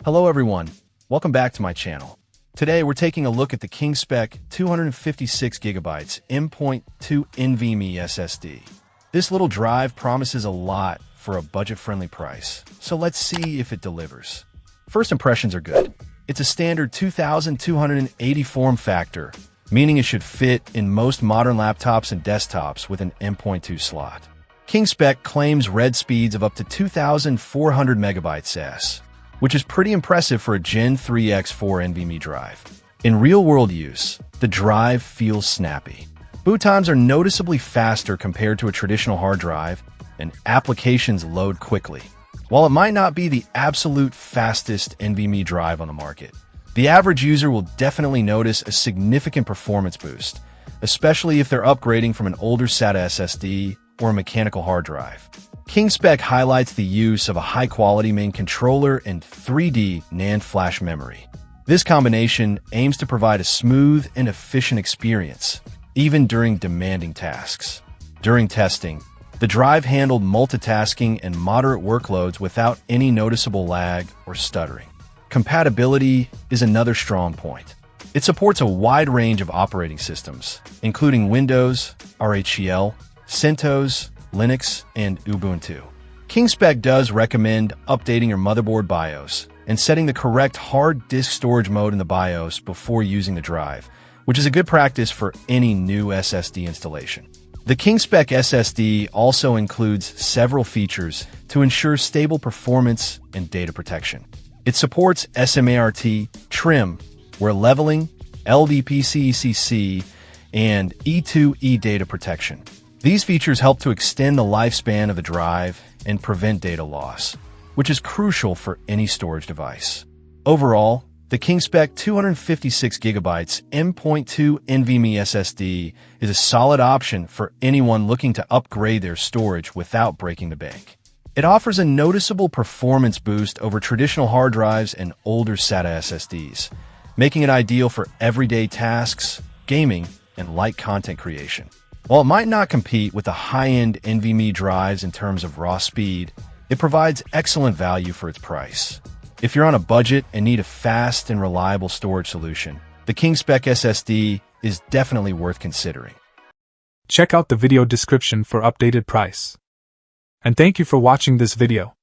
Hello everyone, welcome back to my channel. Today we're taking a look at the KingSpec 256GB M.2 NVMe SSD. This little drive promises a lot for a budget-friendly price, so let's see if it delivers. First impressions are good. It's a standard 2280 form factor, meaning it should fit in most modern laptops and desktops with an M.2 slot. KingSpec claims read speeds of up to 2400 MB/s, which is pretty impressive for a Gen 3x4 NVMe drive. In real-world use, the drive feels snappy. Boot times are noticeably faster compared to a traditional hard drive, and applications load quickly. While it might not be the absolute fastest NVMe drive on the market, the average user will definitely notice a significant performance boost, especially if they're upgrading from an older SATA SSD or a mechanical hard drive. KingSpec highlights the use of a high-quality main controller and 3D NAND flash memory. This combination aims to provide a smooth and efficient experience, even during demanding tasks. During testing, the drive handled multitasking and moderate workloads without any noticeable lag or stuttering. Compatibility is another strong point. It supports a wide range of operating systems, including Windows, RHEL, CentOS, Linux, and Ubuntu. KingSpec does recommend updating your motherboard BIOS and setting the correct hard disk storage mode in the BIOS before using the drive, which is a good practice for any new SSD installation. The KingSpec SSD also includes several features to ensure stable performance and data protection. It supports SMART, trim, where leveling, LDPCECC, and E2E data protection. These features help to extend the lifespan of the drive and prevent data loss, which is crucial for any storage device. Overall, the KingSpec 256GB M.2 NVMe SSD is a solid option for anyone looking to upgrade their storage without breaking the bank. It offers a noticeable performance boost over traditional hard drives and older SATA SSDs, making it ideal for everyday tasks, gaming, and light content creation. While it might not compete with the high-end NVMe drives in terms of raw speed, it provides excellent value for its price. If you're on a budget and need a fast and reliable storage solution, the KingSpec SSD is definitely worth considering. Check out the video description for updated price. And thank you for watching this video.